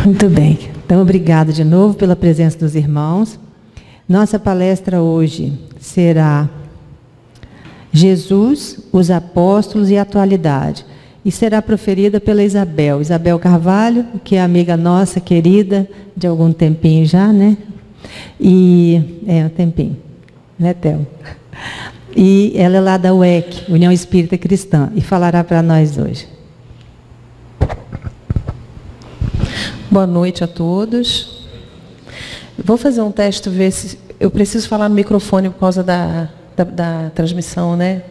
Muito bem. Então, obrigada de novo pela presença dos irmãos. Nossa palestra hoje será Jesus, os Apóstolos e a Atualidade. E será proferida pela Isabel Carvalho, que é amiga nossa, querida, de algum tempinho já, né? Um tempinho, né, Théo? E ela é lá da UEC, União Espírita Cristã, e falará para nós hoje. Boa noite a todos. Vou fazer um teste, ver se... Eu preciso falar no microfone por causa da transmissão, né?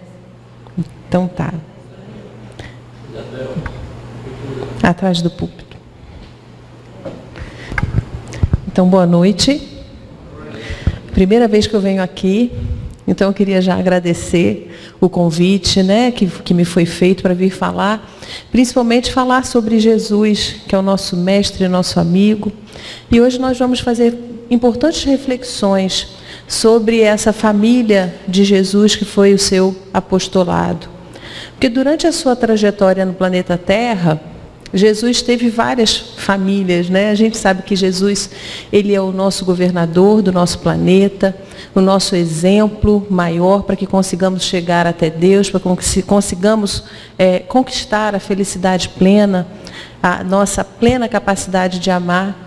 Então tá. Atrás do púlpito. Então, boa noite. Primeira vez que eu venho aqui, então eu queria já agradecer o convite, né, que me foi feito para vir falar, principalmente falar sobre Jesus, que é o nosso mestre, nosso amigo. E hoje nós vamos fazer importantes reflexões sobre essa família de Jesus que foi o seu apostolado. Porque durante a sua trajetória no planeta Terra, Jesus teve várias famílias, né? A gente sabe que Jesus, ele é o nosso governador do nosso planeta, o nosso exemplo maior para que consigamos chegar até Deus, para que consigamos conquistar a felicidade plena, a nossa plena capacidade de amar.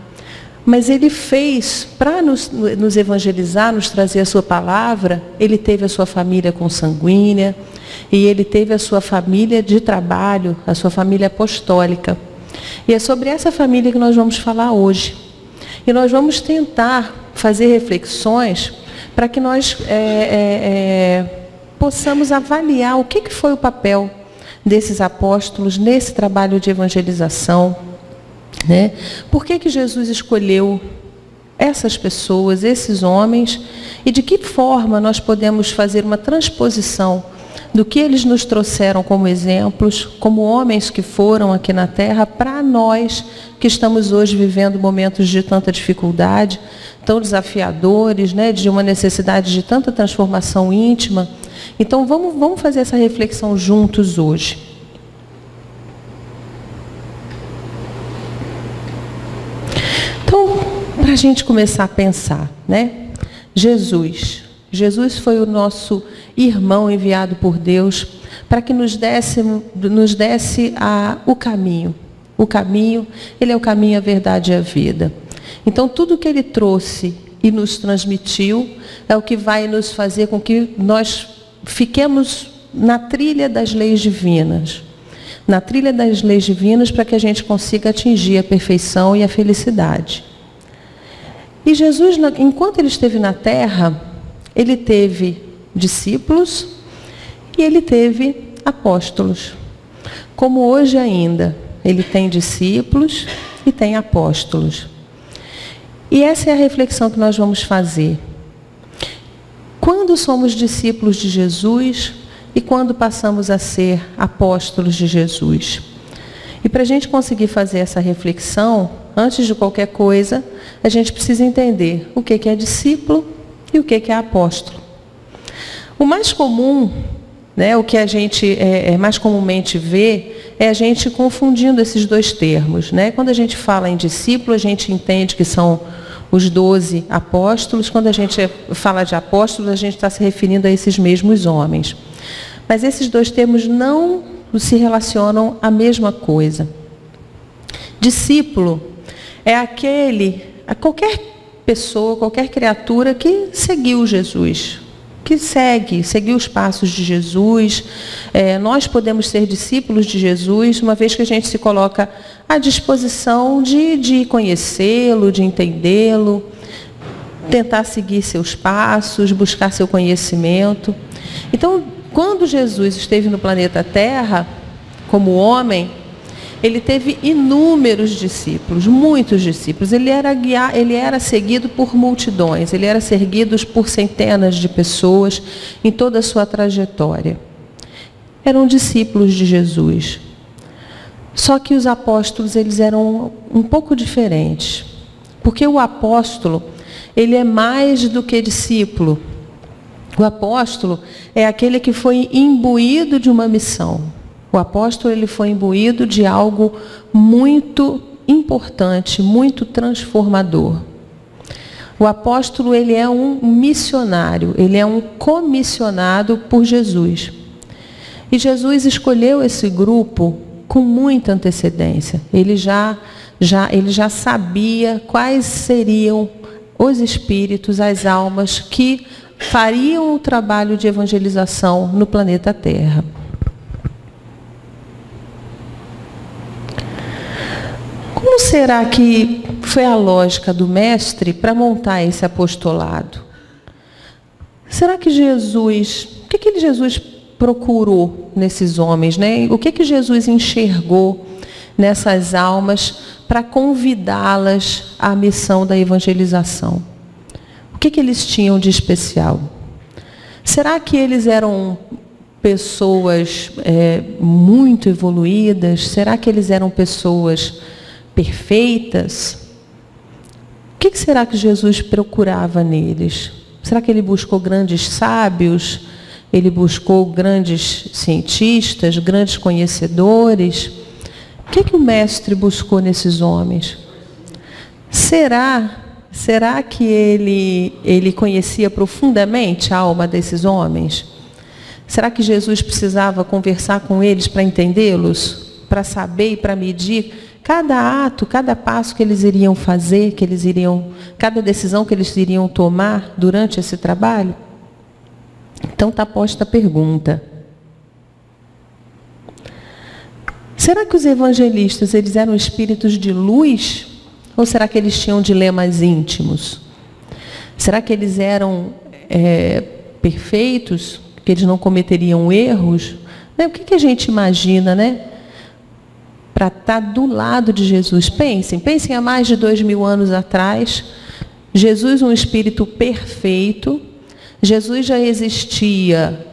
Mas ele fez, para nos evangelizar, nos trazer a sua palavra, ele teve a sua família consanguínea, e ele teve a sua família de trabalho, a sua família apostólica. E é sobre essa família que nós vamos falar hoje. E nós vamos tentar fazer reflexões para que nós possamos avaliar o que foi o papel desses apóstolos nesse trabalho de evangelização, né? Por que Jesus escolheu essas pessoas, esses homens, e de que forma nós podemos fazer uma transposição do que eles nos trouxeram como exemplos, como homens que foram aqui na Terra, para nós que estamos hoje vivendo momentos de tanta dificuldade, tão desafiadores, né, de uma necessidade de tanta transformação íntima. Então vamos fazer essa reflexão juntos hoje. Então, para a gente começar a pensar, né? Jesus foi o nosso irmão enviado por Deus para que nos desse o caminho. O caminho, ele é o caminho, a verdade e a vida. Então, tudo que ele trouxe e nos transmitiu é o que vai nos fazer com que nós fiquemos na trilha das leis divinas. Na trilha das leis divinas para que a gente consiga atingir a perfeição e a felicidade. E Jesus, enquanto ele esteve na Terra, ele teve discípulos e ele teve apóstolos. Como hoje ainda, ele tem discípulos e tem apóstolos. E essa é a reflexão que nós vamos fazer. Quando somos discípulos de Jesus e quando passamos a ser apóstolos de Jesus? E para a gente conseguir fazer essa reflexão, antes de qualquer coisa, a gente precisa entender o que é discípulo e o que é apóstolo. O mais comum, né, o que a gente mais comumente vê, é a gente confundindo esses dois termos, né? Quando a gente fala em discípulo, a gente entende que são os 12 apóstolos. Quando a gente fala de apóstolos, a gente está se referindo a esses mesmos homens. Mas esses dois termos não se relacionam à mesma coisa. Discípulo é qualquer pessoa, qualquer criatura que seguiu Jesus, que seguiu os passos de Jesus. Nós podemos ser discípulos de Jesus, uma vez que a gente se coloca à disposição de conhecê-lo, de entendê-lo, tentar seguir seus passos, buscar seu conhecimento. Então, quando Jesus esteve no planeta Terra, como homem, ele teve inúmeros discípulos, muitos discípulos. Ele era seguido por multidões, ele era seguido por centenas de pessoas em toda a sua trajetória. Eram discípulos de Jesus. Só que os apóstolos, eles eram um pouco diferentes. Porque o apóstolo, ele é mais do que discípulo. O apóstolo é aquele que foi imbuído de uma missão. O apóstolo, ele foi imbuído de algo muito importante, muito transformador. O apóstolo, ele é um missionário, ele é um comissionado por Jesus. E Jesus escolheu esse grupo com muita antecedência. Ele já sabia quais seriam os espíritos, as almas que fariam o trabalho de evangelização no planeta Terra. Como será que foi a lógica do mestre para montar esse apostolado? Será que Jesus, o que Jesus procurou nesses homens, né? O que Jesus enxergou nessas almas para convidá-las à missão da evangelização? O que eles tinham de especial? Será que eles eram pessoas muito evoluídas? Será que eles eram pessoas perfeitas? O que será que Jesus procurava neles? Será que ele buscou grandes sábios? Ele buscou grandes cientistas, grandes conhecedores? O que o mestre buscou nesses homens? Será que ele conhecia profundamente a alma desses homens? Será que Jesus precisava conversar com eles para entendê-los? Para saber e para medir cada ato, cada passo que eles iriam fazer, cada decisão que eles iriam tomar durante esse trabalho? Então está posta a pergunta. Será que os evangelistas, eles eram espíritos de luz? Ou será que eles tinham dilemas íntimos? Será que eles eram perfeitos? Que eles não cometeriam erros? Né? O que a gente imagina, né? Para estar do lado de Jesus. Pensem há mais de 2000 anos atrás, Jesus, um espírito perfeito. Jesus já existia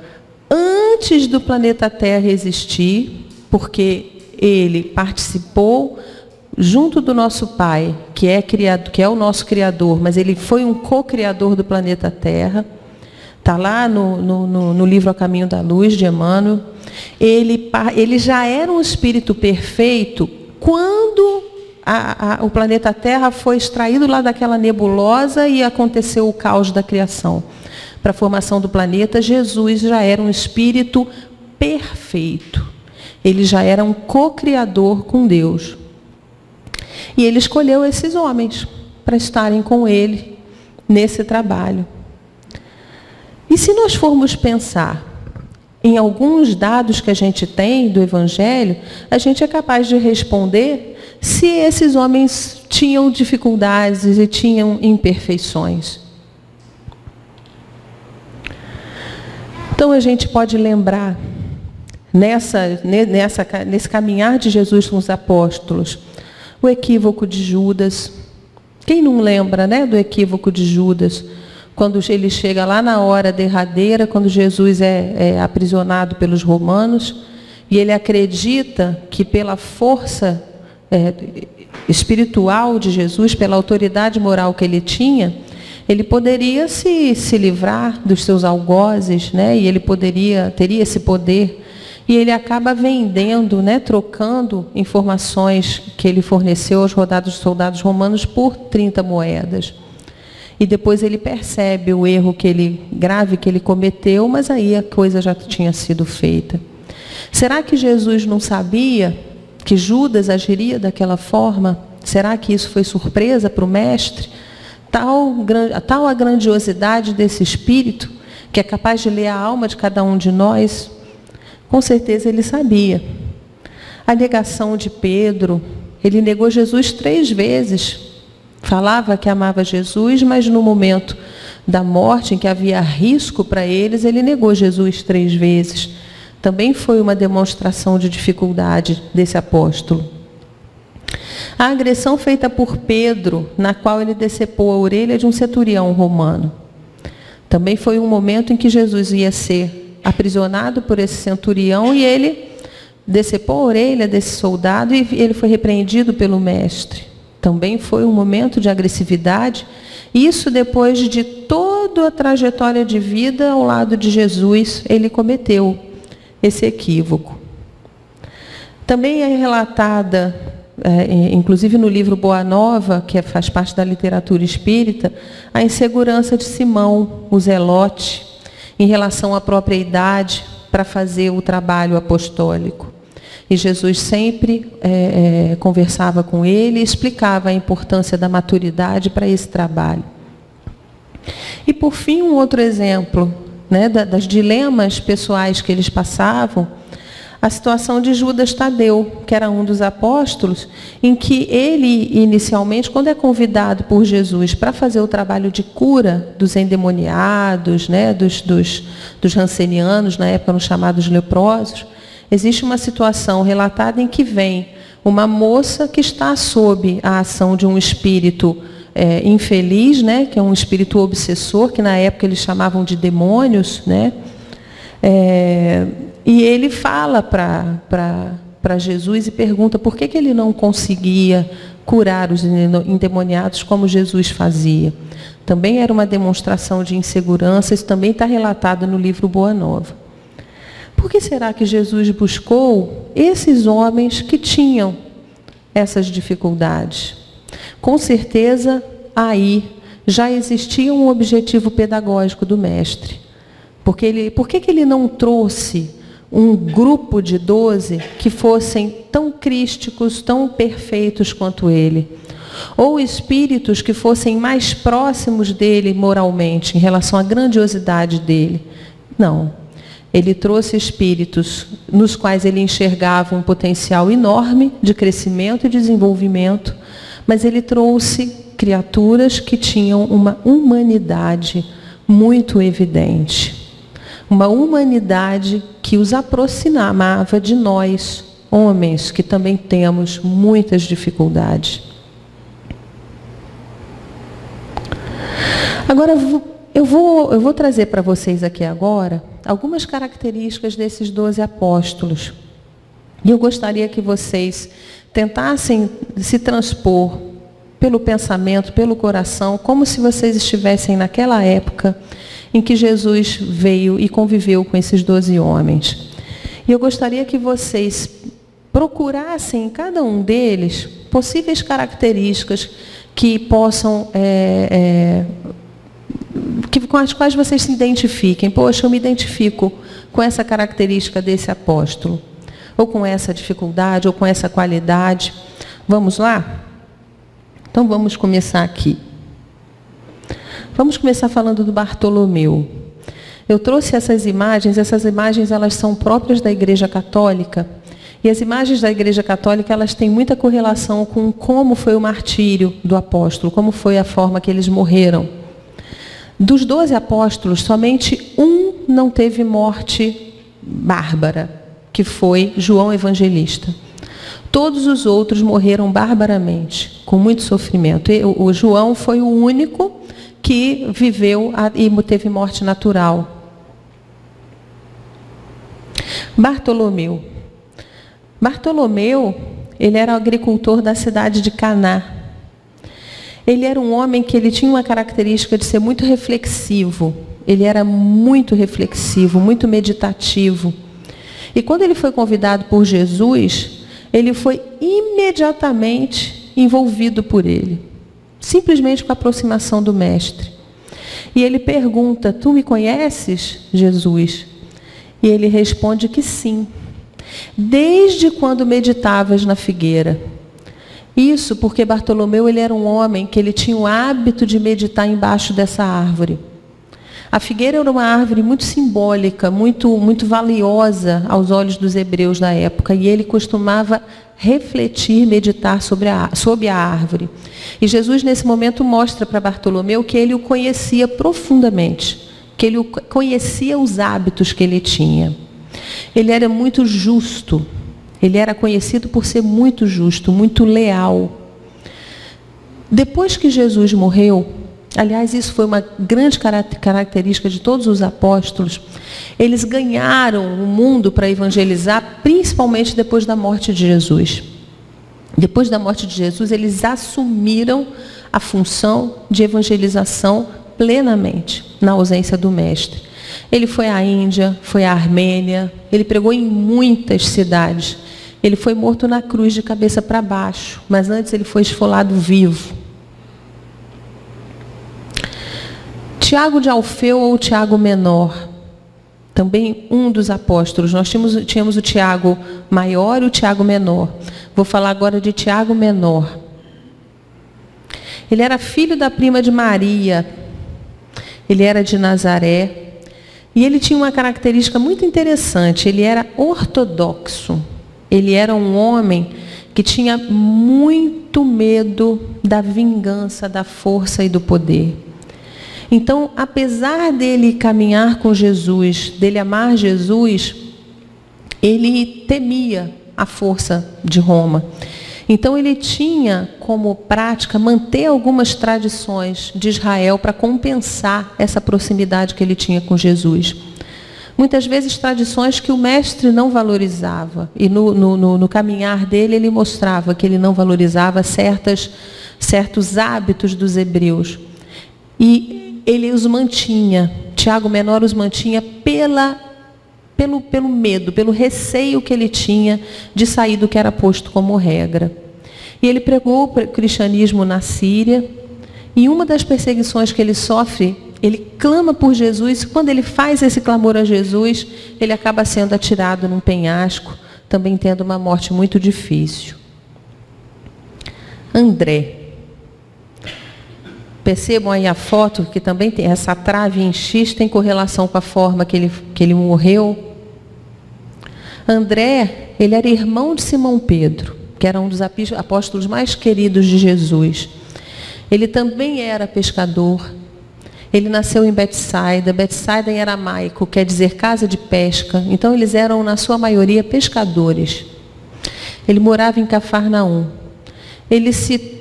antes do planeta Terra existir, porque ele participou junto do nosso Pai, que é o nosso Criador, mas ele foi um co-criador do planeta Terra. Está lá no livro A Caminho da Luz, de Emmanuel. Ele já era um espírito perfeito quando o planeta Terra foi extraído lá daquela nebulosa e aconteceu o caos da criação. Para a formação do planeta, Jesus já era um espírito perfeito. Ele já era um co-criador com Deus. E ele escolheu esses homens para estarem com ele nesse trabalho. E se nós formos pensar em alguns dados que a gente tem do Evangelho, a gente é capaz de responder se esses homens tinham dificuldades e tinham imperfeições. Então a gente pode lembrar, nesse caminhar de Jesus com os apóstolos, o equívoco de Judas. Quem não lembra, né, do equívoco de Judas? Quando ele chega lá na hora derradeira, quando Jesus é aprisionado pelos romanos, e ele acredita que pela força espiritual de Jesus, pela autoridade moral que ele tinha, ele poderia se livrar dos seus algozes, né? E ele teria esse poder. E ele acaba vendendo, né, trocando informações que ele forneceu aos soldados romanos por 30 moedas. E depois ele percebe o erro grave que ele cometeu, mas aí a coisa já tinha sido feita. Será que Jesus não sabia que Judas agiria daquela forma? Será que isso foi surpresa para o mestre? Tal a grandiosidade desse espírito, que é capaz de ler a alma de cada um de nós? Com certeza ele sabia. A negação de Pedro, ele negou Jesus 3 vezes. Falava que amava Jesus, mas no momento da morte, em que havia risco para eles, ele negou Jesus 3 vezes. Também foi uma demonstração de dificuldade desse apóstolo. A agressão feita por Pedro, na qual ele decepou a orelha de um centurião romano. Também foi um momento em que Jesus ia ser aprisionado por esse centurião e ele decepou a orelha desse soldado e ele foi repreendido pelo mestre. Também foi um momento de agressividade. Isso depois de toda a trajetória de vida ao lado de Jesus, ele cometeu esse equívoco. Também é relatada inclusive no livro Boa Nova, que faz parte da literatura espírita, a insegurança de Simão, o Zelote, em relação à própria idade para fazer o trabalho apostólico. E Jesus sempre conversava com ele e explicava a importância da maturidade para esse trabalho. E, por fim, um outro exemplo, né, das dilemas pessoais que eles passavam, a situação de Judas Tadeu, que era um dos apóstolos, em que ele, inicialmente, quando é convidado por Jesus para fazer o trabalho de cura dos endemoniados, né, dos rancenianos, na época eram chamados leprosos, existe uma situação relatada em que vem uma moça que está sob a ação de um espírito infeliz, né, que é um espírito obsessor, que na época eles chamavam de demônios, né? E ele fala para Jesus e pergunta por que ele não conseguia curar os endemoniados como Jesus fazia. Também era uma demonstração de insegurança, isso também está relatado no livro Boa Nova. Por que será que Jesus buscou esses homens que tinham essas dificuldades? Com certeza, aí já existia um objetivo pedagógico do mestre. Por que ele não trouxe um grupo de 12 que fossem tão crísticos, tão perfeitos quanto ele? Ou espíritos que fossem mais próximos dele moralmente, em relação à grandiosidade dele? Não. Ele trouxe espíritos nos quais ele enxergava um potencial enorme de crescimento e desenvolvimento, mas ele trouxe criaturas que tinham uma humanidade muito evidente. Uma humanidade que os aproximava de nós, homens, que também temos muitas dificuldades. Agora, eu vou trazer para vocês aqui agora algumas características desses 12 apóstolos. E eu gostaria que vocês tentassem se transpor pelo pensamento, pelo coração, como se vocês estivessem naquela época em que Jesus veio e conviveu com esses 12 homens. E eu gostaria que vocês procurassem em cada um deles possíveis características que possam, com as quais vocês se identifiquem. Poxa, eu me identifico com essa característica desse apóstolo, ou com essa dificuldade, ou com essa qualidade. Vamos lá? Então vamos começar aqui. Vamos começar falando do Bartolomeu. Eu trouxe essas imagens elas são próprias da Igreja Católica, e as imagens da Igreja Católica elas têm muita correlação com como foi o martírio do apóstolo, como foi a forma que eles morreram. Dos 12 apóstolos, somente um não teve morte bárbara, que foi João Evangelista. Todos os outros morreram barbaramente, com muito sofrimento. O João foi o único que viveu e teve morte natural. Bartolomeu, ele era agricultor da cidade de Caná. Ele era um homem que ele tinha uma característica de ser muito reflexivo. Ele era muito reflexivo, muito meditativo. E quando ele foi convidado por Jesus, ele foi imediatamente envolvido por ele, simplesmente com a aproximação do mestre. E ele pergunta: tu me conheces, Jesus? E ele responde que sim. Desde quando meditavas na figueira? Isso porque Bartolomeu ele era um homem que ele tinha o hábito de meditar embaixo dessa árvore. A figueira era uma árvore muito simbólica, muito valiosa aos olhos dos hebreus da época, e ele costumava refletir, meditar sob a árvore. E Jesus, nesse momento, mostra para Bartolomeu que ele o conhecia profundamente, que ele conhecia os hábitos que ele tinha. Ele era muito justo, ele era conhecido por ser muito justo, muito leal. Depois que Jesus morreu, aliás, isso foi uma grande característica de todos os apóstolos, eles ganharam o mundo para evangelizar, principalmente depois da morte de Jesus. Depois da morte de Jesus, eles assumiram a função de evangelização plenamente, na ausência do mestre. Ele foi à Índia, foi à Armênia, ele pregou em muitas cidades. Ele foi morto na cruz de cabeça para baixo, mas antes ele foi esfolado vivo. Tiago de Alfeu ou Tiago Menor, também um dos apóstolos. Nós tínhamos o Tiago Maior e o Tiago Menor. Vou falar agora de Tiago Menor. Ele era filho da prima de Maria, ele era de Nazaré, e ele tinha uma característica muito interessante, ele era ortodoxo. Ele era um homem que tinha muito medo da vingança, da força e do poder. Então, apesar dele caminhar com Jesus, dele amar Jesus, ele temia a força de Roma. Então, ele tinha como prática manter algumas tradições de Israel para compensar essa proximidade que ele tinha com Jesus. Muitas vezes tradições que o mestre não valorizava. E no caminhar dele, ele mostrava que ele não valorizava certos hábitos dos hebreus. E ele os mantinha, Tiago Menor os mantinha pelo medo, pelo receio que ele tinha de sair do que era posto como regra. E ele pregou o cristianismo na Síria, e uma das perseguições que ele sofre, ele clama por Jesus, e quando ele faz esse clamor a Jesus, ele acaba sendo atirado num penhasco, também tendo uma morte muito difícil. André. Percebam aí a foto, que também tem essa trave em X, tem correlação com a forma que ele morreu. André, ele era irmão de Simão Pedro, que era um dos apóstolos mais queridos de Jesus. Ele também era pescador. Ele nasceu em Betsaida. Betsaida em aramaico quer dizer casa de pesca. Então eles eram, na sua maioria, pescadores. Ele morava em Cafarnaum.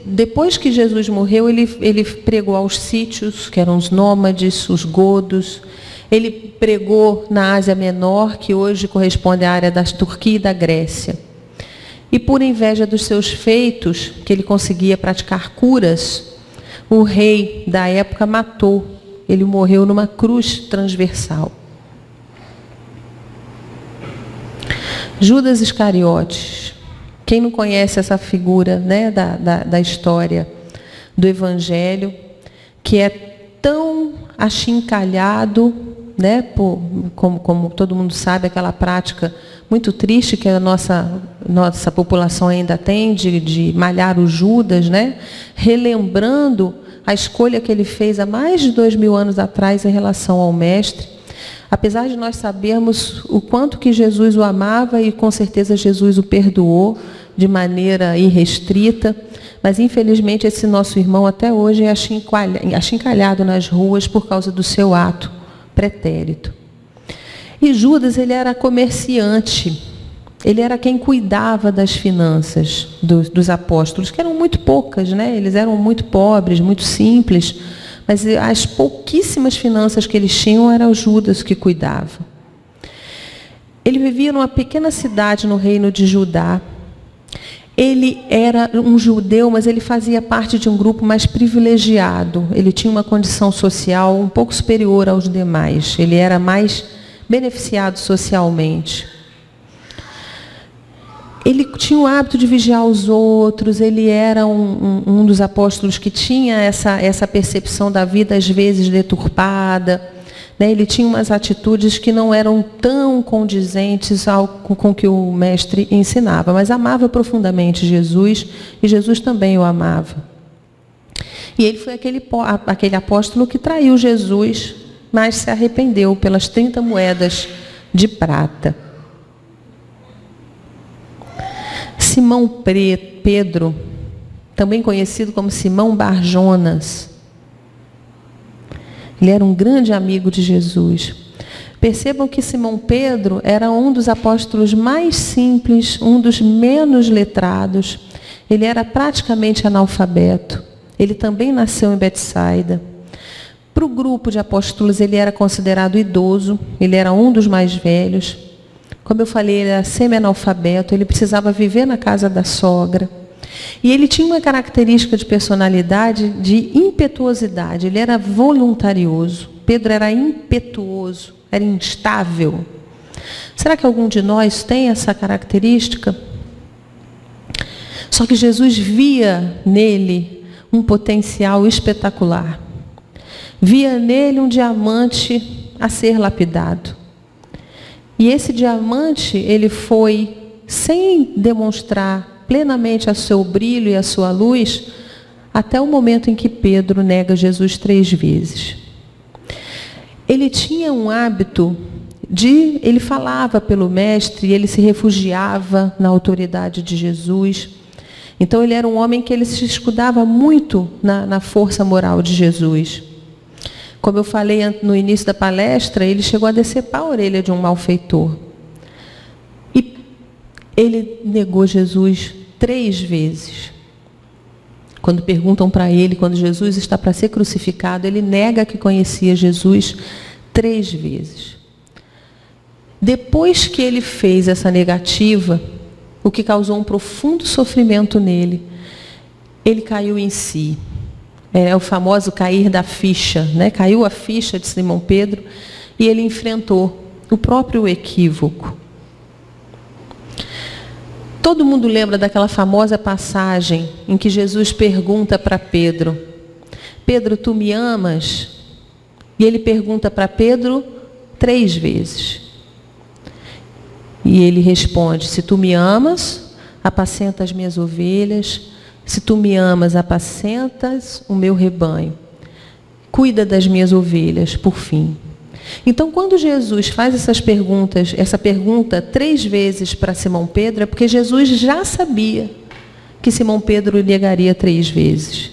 Depois que Jesus morreu, ele pregou aos sítios, que eram os nômades, os godos. Ele pregou na Ásia Menor, que hoje corresponde à área da Turquia e da Grécia. E por inveja dos seus feitos, que ele conseguia praticar curas, o rei da época matou. Ele morreu numa cruz transversal. Judas Iscariotes. Quem não conhece essa figura, né, da história do Evangelho, que é tão achincalhado, né, como todo mundo sabe, aquela prática muito triste que a nossa população ainda tem, de malhar o Judas, né, relembrando a escolha que ele fez há mais de 2000 anos atrás em relação ao Mestre. Apesar de nós sabermos o quanto que Jesus o amava, e com certeza Jesus o perdoou de maneira irrestrita, mas infelizmente esse nosso irmão até hoje é achincalhado nas ruas por causa do seu ato pretérito. E Judas, ele era comerciante, ele era quem cuidava das finanças dos apóstolos, que eram muito poucas, né? Eles eram muito pobres, muito simples, mas as pouquíssimas finanças que eles tinham era o Judas que cuidava. Ele vivia numa pequena cidade no reino de Judá. Ele era um judeu, mas ele fazia parte de um grupo mais privilegiado. Ele tinha uma condição social um pouco superior aos demais. Ele era mais beneficiado socialmente. Ele tinha o hábito de vigiar os outros, ele era um dos apóstolos que tinha essa percepção da vida, às vezes, deturpada. Né? Ele tinha umas atitudes que não eram tão condizentes com o que o mestre ensinava, mas amava profundamente Jesus, e Jesus também o amava. E ele foi aquele apóstolo que traiu Jesus, mas se arrependeu pelas 30 moedas de prata. Simão Pedro, também conhecido como Simão Barjonas, ele era um grande amigo de Jesus. Percebam que Simão Pedro era um dos apóstolos mais simples, um dos menos letrados. Ele era praticamente analfabeto. Ele também nasceu em Betsaida. Para o grupo de apóstolos, ele era considerado idoso, ele era um dos mais velhos. Como eu falei, ele era semi-analfabeto, ele precisava viver na casa da sogra. E ele tinha uma característica de personalidade, de impetuosidade. Ele era voluntarioso. Pedro era impetuoso, era instável. Será que algum de nós tem essa característica? Só que Jesus via nele um potencial espetacular. Via nele um diamante a ser lapidado. E esse diamante, ele foi, sem demonstrar plenamente o seu brilho e a sua luz, até o momento em que Pedro nega Jesus 3 vezes. Ele tinha um hábito ele falava pelo mestre, ele se refugiava na autoridade de Jesus. Então ele era um homem que ele se escudava muito na força moral de Jesus. Como eu falei no início da palestra, ele chegou a decepar a orelha de um malfeitor. E ele negou Jesus 3 vezes. Quando perguntam para ele, quando Jesus está para ser crucificado, ele nega que conhecia Jesus 3 vezes. Depois que ele fez essa negativa, o que causou um profundo sofrimento nele, ele caiu em si. É o famoso cair da ficha, né? Caiu a ficha de Simão Pedro e ele enfrentou o próprio equívoco. Todo mundo lembra daquela famosa passagem em que Jesus pergunta para Pedro: Pedro, tu me amas? E ele pergunta para Pedro 3 vezes. E ele responde: se tu me amas, apacenta as minhas ovelhas. Se tu me amas, apacentas o meu rebanho. Cuida das minhas ovelhas, por fim. Então, quando Jesus faz essa pergunta 3 vezes para Simão Pedro, é porque Jesus já sabia que Simão Pedro o negaria 3 vezes.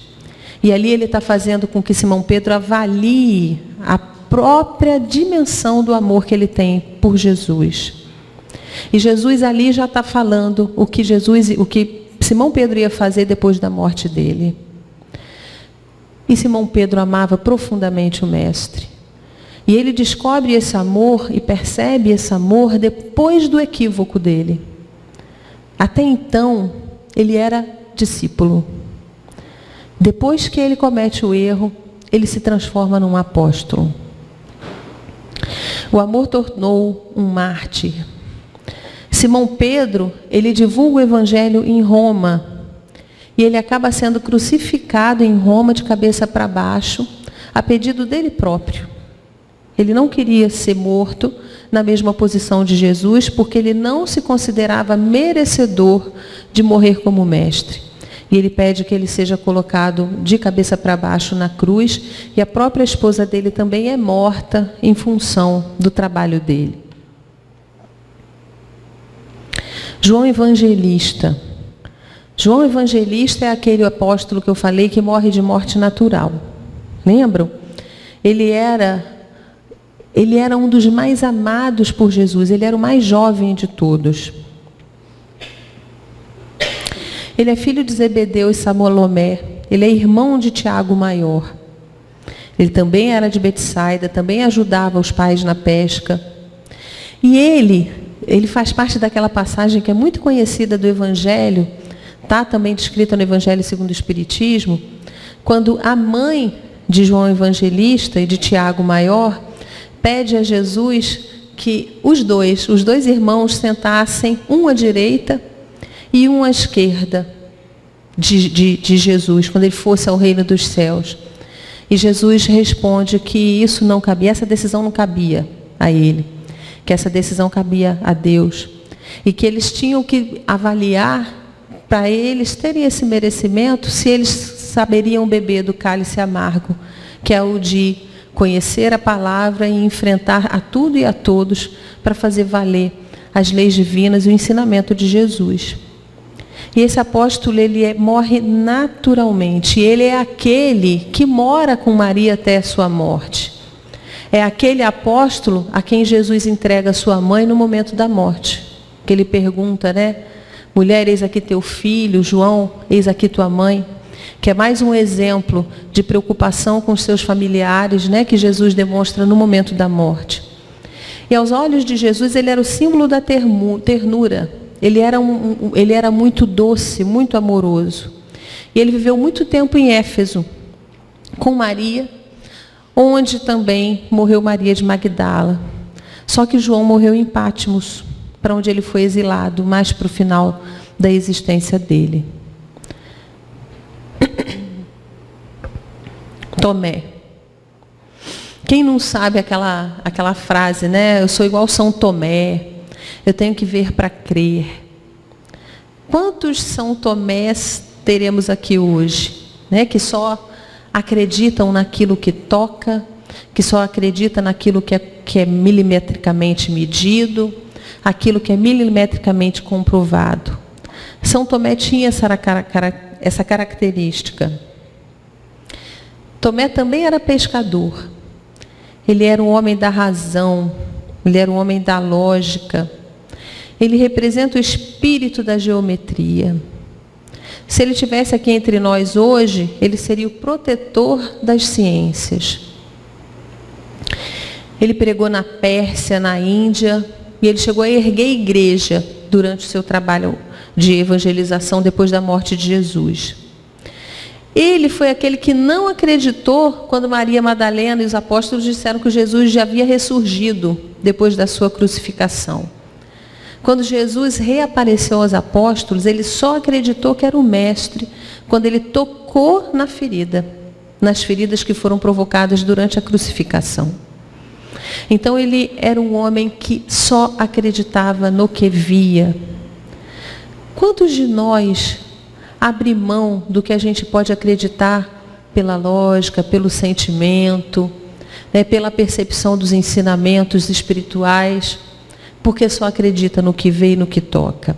E ali ele está fazendo com que Simão Pedro avalie a própria dimensão do amor que ele tem por Jesus. E Jesus ali já está falando o que Simão Pedro ia fazer depois da morte dele. E Simão Pedro amava profundamente o Mestre. E ele descobre esse amor e percebe esse amor depois do equívoco dele. Até então, ele era discípulo. Depois que ele comete o erro, ele se transforma num apóstolo. O amor tornou um mártir. Simão Pedro, ele divulga o evangelho em Roma. E ele acaba sendo crucificado em Roma de cabeça para baixo, a pedido dele próprio. Ele não queria ser morto na mesma posição de Jesus, porque ele não se considerava merecedor de morrer como mestre. E ele pede que ele seja colocado de cabeça para baixo na cruz, e a própria esposa dele também é morta em função do trabalho dele. João Evangelista. João Evangelista é aquele apóstolo que eu falei que morre de morte natural. Lembram? Ele era um dos mais amados por Jesus. Ele era o mais jovem de todos. Ele é filho de Zebedeu e Salomé. Ele é irmão de Tiago Maior. Ele também era de Betsaida, também ajudava os pais na pesca. E ele faz parte daquela passagem que é muito conhecida do Evangelho, está também descrita no Evangelho segundo o Espiritismo, quando a mãe de João Evangelista e de Tiago Maior pede a Jesus que os dois irmãos sentassem um à direita e um à esquerda de Jesus, quando ele fosse ao reino dos céus. E Jesus responde que isso não cabia, essa decisão não cabia a ele, que essa decisão cabia a Deus. E que eles tinham que avaliar, para eles terem esse merecimento, se eles saberiam beber do cálice amargo, que é o de conhecer a palavra e enfrentar a tudo e a todos para fazer valer as leis divinas e o ensinamento de Jesus. E esse apóstolo, ele morre naturalmente. Ele é aquele que mora com Maria até a sua morte. É aquele apóstolo a quem Jesus entrega a sua mãe no momento da morte. Que ele pergunta, né? Mulher, eis aqui teu filho. João, eis aqui tua mãe. Que é mais um exemplo de preocupação com os seus familiares, né? Que Jesus demonstra no momento da morte. E aos olhos de Jesus, ele era o símbolo da ternura. Ele era muito doce, muito amoroso. E ele viveu muito tempo em Éfeso, com Maria, onde também morreu Maria de Magdala. Só que João morreu em Patmos, para onde ele foi exilado, mais para o final da existência dele. Tomé. Quem não sabe aquela frase, né? Eu sou igual São Tomé, eu tenho que ver para crer. Quantos São Tomés teremos aqui hoje, né? Que só acreditam naquilo que toca, que só acredita naquilo que é milimetricamente medido, aquilo que é milimetricamente comprovado. São Tomé tinha essa característica. Tomé também era pescador. Ele era um homem da razão, ele era um homem da lógica. Ele representa o espírito da geometria. Se ele estivesse aqui entre nós hoje, ele seria o protetor das ciências. Ele pregou na Pérsia, na Índia, e ele chegou a erguer a igreja durante o seu trabalho de evangelização depois da morte de Jesus. Ele foi aquele que não acreditou quando Maria Madalena e os apóstolos disseram que Jesus já havia ressurgido depois da sua crucificação. Quando Jesus reapareceu aos apóstolos, ele só acreditou que era o Mestre quando ele tocou na ferida, nas feridas que foram provocadas durante a crucificação. Então ele era um homem que só acreditava no que via. Quantos de nós abrem mão do que a gente pode acreditar pela lógica, pelo sentimento, né, pela percepção dos ensinamentos espirituais, porque só acredita no que vê e no que toca?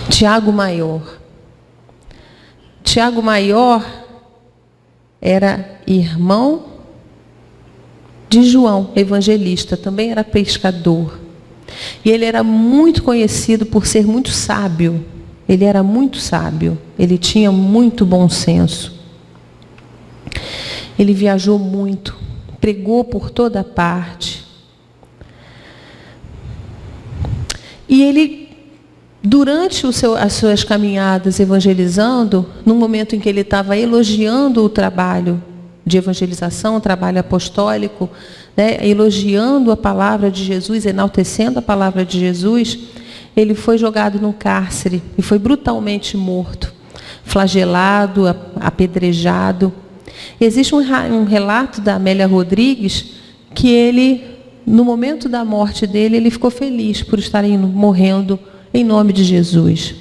Tiago Maior. Tiago Maior era irmão de João, evangelista, também era pescador. E ele era muito conhecido por ser muito sábio. Ele era muito sábio, ele tinha muito bom senso. Ele viajou muito, pregou por toda parte. E ele, durante as suas caminhadas evangelizando, no momento em que ele estava elogiando o trabalho de evangelização, o trabalho apostólico, né, elogiando a palavra de Jesus, enaltecendo a palavra de Jesus, ele foi jogado num cárcere e foi brutalmente morto, flagelado, apedrejado. Existe um relato da Amélia Rodrigues que ele, no momento da morte dele, ele ficou feliz por estar morrendo em nome de Jesus.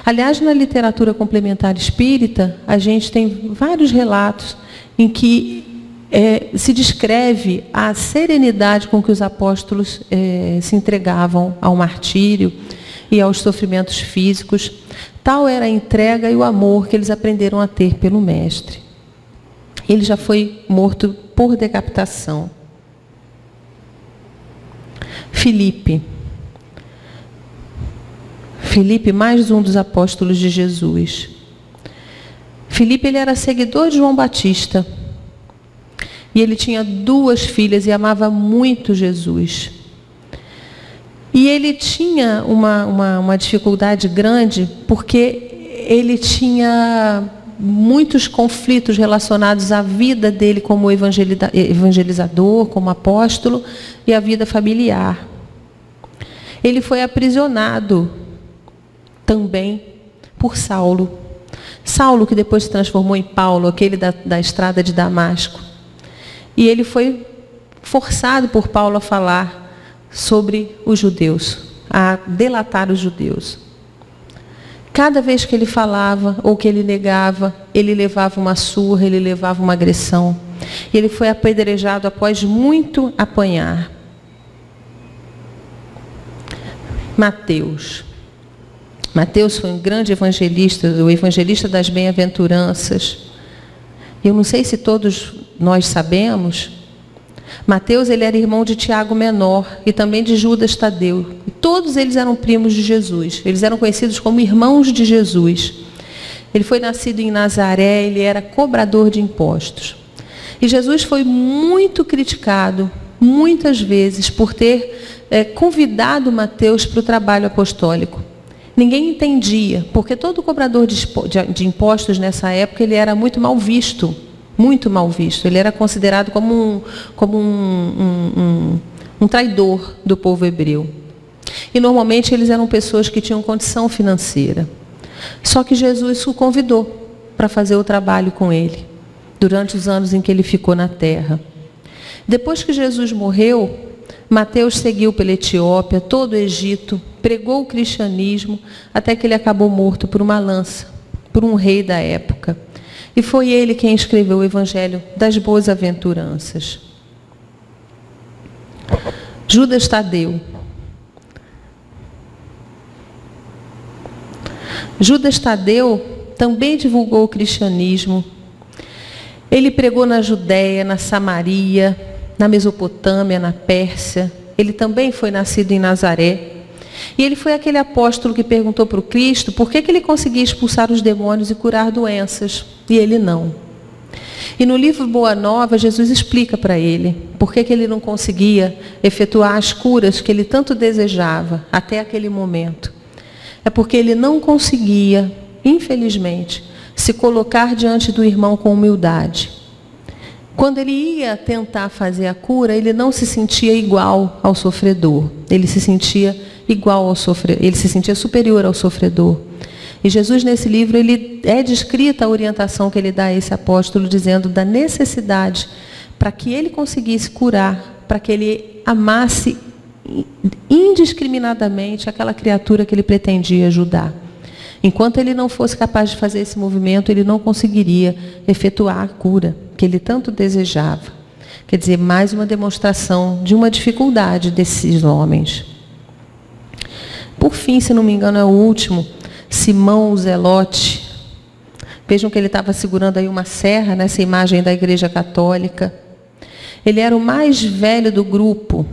Aliás, na literatura complementar espírita, a gente tem vários relatos em que se descreve a serenidade com que os apóstolos se entregavam ao martírio e aos sofrimentos físicos. Tal era a entrega e o amor que eles aprenderam a ter pelo Mestre. Ele já foi morto por decapitação. Filipe, mais um dos apóstolos de Jesus. Filipe, ele era seguidor de João Batista. E ele tinha 2 filhas e amava muito Jesus. E ele tinha uma dificuldade grande porque ele tinha muitos conflitos relacionados à vida dele como evangelizador, como apóstolo, e à vida familiar. Ele foi aprisionado também por Saulo. Saulo, que depois se transformou em Paulo, aquele da estrada de Damasco. E ele foi forçado por Paulo a falar sobre os judeus, a delatar os judeus. Cada vez que ele falava ou que ele negava, ele levava uma surra, ele levava uma agressão. E ele foi apedrejado após muito apanhar. Mateus. Mateus foi um grande evangelista, o evangelista das bem-aventuranças. Eu não sei se todos nós sabemos, Mateus, ele era irmão de Tiago Menor e também de Judas Tadeu. E todos eles eram primos de Jesus. Eles eram conhecidos como irmãos de Jesus. Ele foi nascido em Nazaré, ele era cobrador de impostos. E Jesus foi muito criticado, muitas vezes, por ter convidado Mateus para o trabalho apostólico. Ninguém entendia, porque todo cobrador de impostos nessa época, ele era muito mal visto. Muito mal visto. Ele era considerado como um traidor do povo hebreu. E normalmente eles eram pessoas que tinham condição financeira. Só que Jesus o convidou para fazer o trabalho com ele, durante os anos em que ele ficou na terra. Depois que Jesus morreu, Mateus seguiu pela Etiópia, todo o Egito, pregou o cristianismo, até que ele acabou morto por uma lança, por um rei da época. E foi ele quem escreveu o Evangelho das Boas-Aventuranças. Judas Tadeu. Judas Tadeu também divulgou o cristianismo. Ele pregou na Judéia, na Samaria, na Mesopotâmia, na Pérsia. Ele também foi nascido em Nazaré. E ele foi aquele apóstolo que perguntou para o Cristo por que ele conseguia expulsar os demônios e curar doenças, e ele não. E no livro Boa Nova, Jesus explica para ele por que ele não conseguia efetuar as curas que ele tanto desejava até aquele momento. É porque ele não conseguia, infelizmente, se colocar diante do irmão com humildade. Quando ele ia tentar fazer a cura, ele não se sentia igual ao sofredor. Ele se sentia igual ao sofredor, ele se sentia superior ao sofredor. E Jesus, nesse livro, ele é descrita a orientação que ele dá a esse apóstolo, dizendo da necessidade para que ele conseguisse curar, para que ele amasse indiscriminadamente aquela criatura que ele pretendia ajudar. Enquanto ele não fosse capaz de fazer esse movimento, ele não conseguiria efetuar a cura que ele tanto desejava. Quer dizer, mais uma demonstração de uma dificuldade desses homens. Por fim, se não me engano, é o último, Simão o Zelote. Vejam que ele estava segurando aí uma serra, nessa imagem da Igreja Católica. Ele era o mais velho do grupo.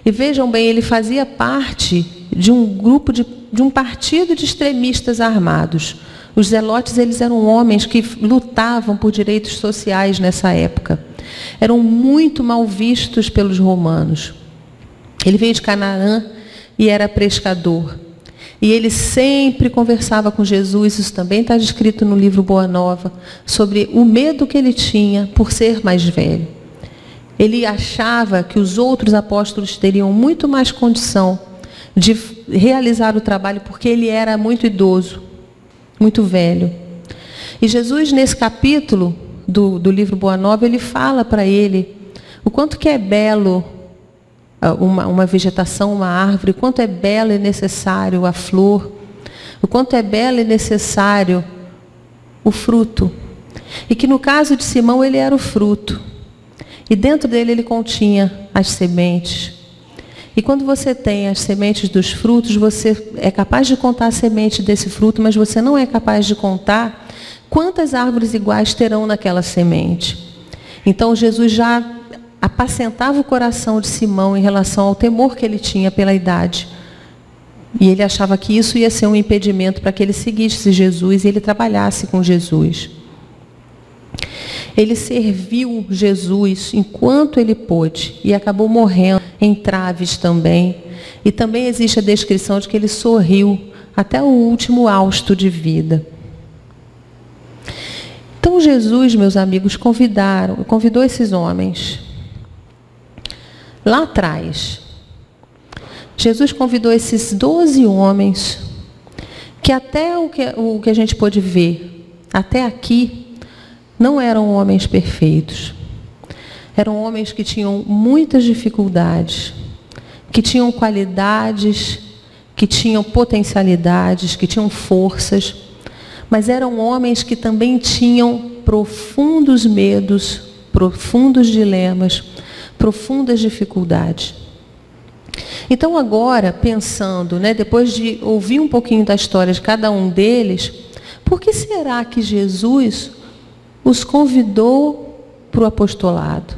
E vejam bem, ele fazia parte de um grupo, de um partido de extremistas armados. Os zelotes, eles eram homens que lutavam por direitos sociais nessa época. Eram muito mal vistos pelos romanos. Ele veio de Canaã e era pescador. E ele sempre conversava com Jesus, isso também está descrito no livro Boa Nova, sobre o medo que ele tinha por ser mais velho. Ele achava que os outros apóstolos teriam muito mais condição de realizar o trabalho, porque ele era muito idoso, muito velho. E Jesus, nesse capítulo do livro Boa Nova, ele fala para ele o quanto que é belo uma vegetação, uma árvore, o quanto é belo e necessário a flor, o quanto é belo e necessário o fruto. E que no caso de Simão, ele era o fruto. E dentro dele ele continha as sementes. E quando você tem as sementes dos frutos, você é capaz de contar a semente desse fruto, mas você não é capaz de contar quantas árvores iguais terão naquela semente. Então Jesus já apacentava o coração de Simão em relação ao temor que ele tinha pela idade. E ele achava que isso ia ser um impedimento para que ele seguisse Jesus e ele trabalhasse com Jesus. Ele serviu Jesus enquanto ele pôde e acabou morrendo em traves também. E também existe a descrição de que ele sorriu até o último hausto de vida. Então Jesus, meus amigos, convidou esses homens. Lá atrás, Jesus convidou esses 12 homens, que até o que a gente pôde ver, até aqui, não eram homens perfeitos. Eram homens que tinham muitas dificuldades, que tinham qualidades, que tinham potencialidades, que tinham forças, mas eram homens que também tinham profundos medos, profundos dilemas, profundas dificuldades. Então agora, pensando, depois de ouvir um pouquinho da história de cada um deles, por que será que Jesus os convidou para o apostolado?